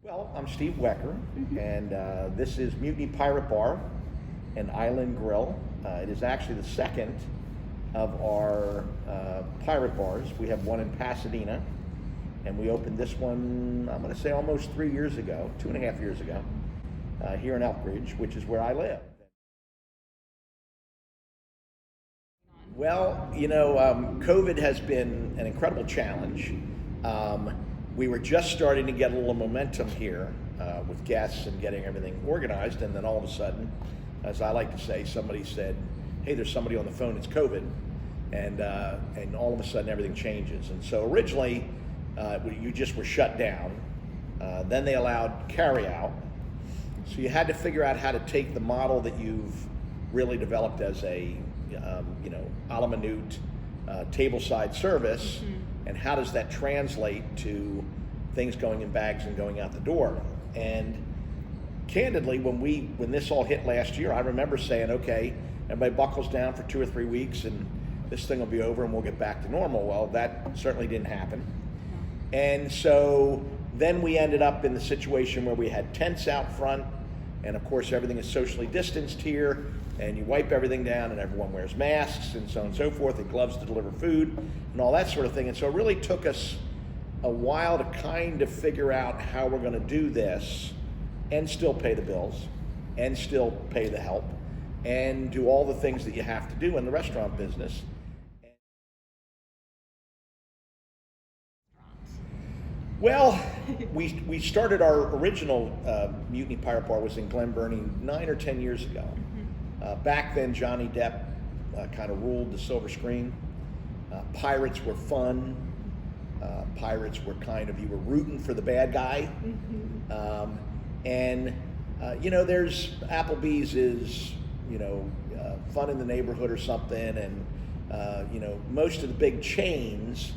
Well, I'm Steve Wecker, and this is Mutiny Pirate Bar and Island Grille. It is actually the second of our pirate bars. We have one in Pasadena, and we opened this one, I'm going to say almost 3 years ago, 2.5 years ago, here in Elkridge, which is where I live. Well, COVID has been an incredible challenge. We were just starting to get a little momentum here with guests and getting everything organized, and then all of a sudden, as I like to say, somebody said, "Hey, there's somebody on the phone. It's COVID," and all of a sudden everything changes. And so originally, you just were shut down. Then they allowed carry out. So you had to figure out how to take the model that you've really developed as a a la minute tableside service, and how does that translate to things going in bags and going out the door. And candidly, when this all hit last year, I remember saying, okay, everybody buckles down for 2 or 3 weeks and this thing will be over and we'll get back to normal. Well, that certainly didn't happen. And so then we ended up in the situation where we had tents out front, and of course everything is socially distanced here, and you wipe everything down and everyone wears masks and so on and so forth, and gloves to deliver food and all that sort of thing. And so it really took us a while to kind of figure out how we're going to do this and still pay the bills and still pay the help and do all the things that you have to do in the restaurant business. Well, we started our original Mutiny Pirate Bar was in Glen Burnie 9 or 10 years ago. Back then, Johnny Depp kind of ruled the silver screen. Pirates were fun. Pirates were you were rooting for the bad guy. There's Applebee's is, fun in the neighborhood or something, and, most of the big chains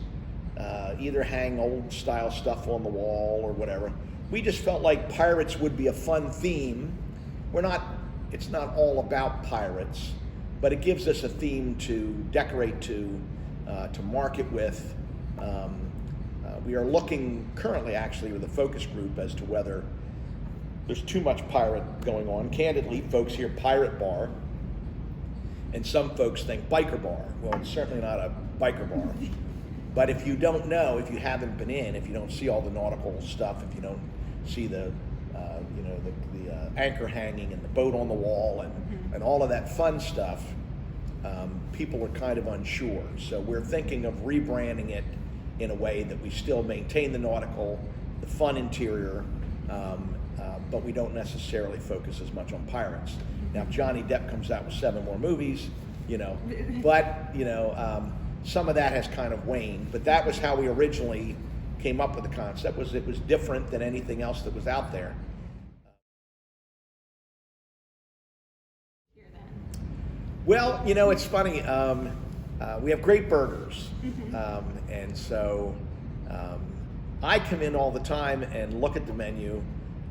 either hang old style stuff on the wall or whatever. We just felt like pirates would be a fun theme. It's not all about pirates, but it gives us a theme to decorate to market with. We are looking currently actually with a focus group as to whether there's too much pirate going on. Candidly, folks hear pirate bar, and some folks think biker bar. Well, it's certainly not a biker bar. But if you don't know, if you haven't been in, if you don't see all the nautical stuff, if you don't see the anchor hanging and the boat on the wall and all of that fun stuff, people are kind of unsure. So we're thinking of rebranding it in a way that we still maintain the nautical, the fun interior, but we don't necessarily focus as much on pirates. Now, if Johnny Depp comes out with 7 more movies, some of that has kind of waned, but that was how we originally came up with the concept. It was different than anything else that was out there. Well, it's funny. We have great burgers, and so I come in all the time and look at the menu.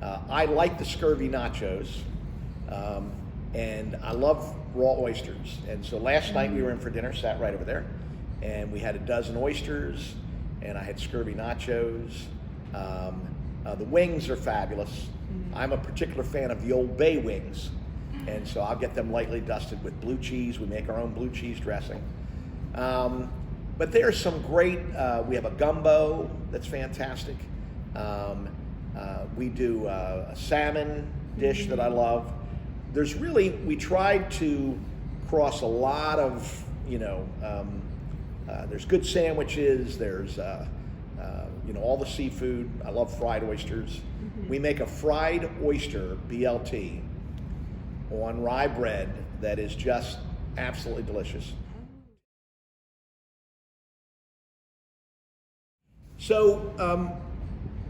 I like the scurvy nachos, and I love raw oysters. And so last night we were in for dinner, sat right over there, and we had a dozen oysters, and I had scurvy nachos. The wings are fabulous. I'm a particular fan of the Old Bay wings, and so I'll get them lightly dusted with blue cheese. We make our own blue cheese dressing. But there's some great, we have a gumbo that's fantastic. We do a salmon dish that I love. We tried to cross a lot of, there's good sandwiches, there's, all the seafood. I love fried oysters. We make a fried oyster BLT on rye bread that is just absolutely delicious. So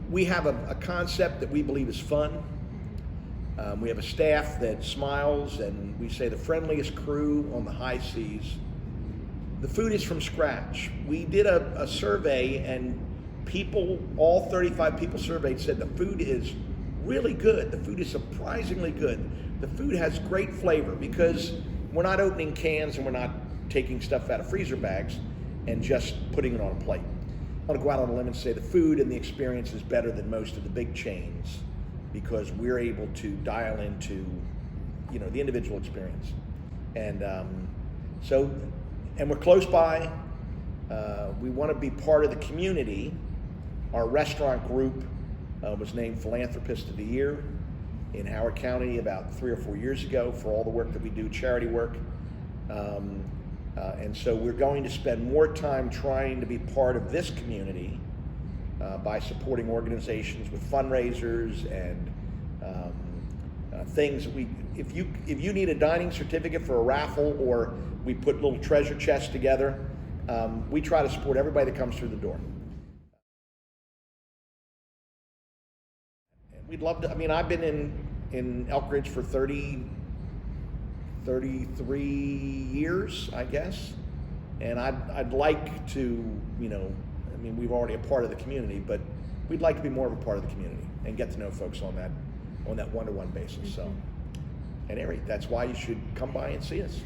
we have a concept that we believe is fun. We have a staff that smiles, and we say the friendliest crew on the high seas. The food is from scratch. We did a survey, and all 35 people surveyed said the food is really good. The food is surprisingly good. The food has great flavor because we're not opening cans and we're not taking stuff out of freezer bags and just putting it on a plate. want to go out on a limb and say the food and the experience is better than most of the big chains because we're able to dial into, the individual experience. And and we're close by. We want to be part of the community. Our restaurant group was named Philanthropist of the Year in Howard County about 3 or 4 years ago for all the work that we do, charity work. And so we're going to spend more time trying to be part of this community by supporting organizations with fundraisers and things. If you need a dining certificate for a raffle, or we put little treasure chests together, we try to support everybody that comes through the door. We'd love to. I've been in Elkridge for 33 years, I guess, and I'd like to, we've already a part of the community, but we'd like to be more of a part of the community and get to know folks on that one-to-one basis. So, and Ari, that's why you should come by and see us.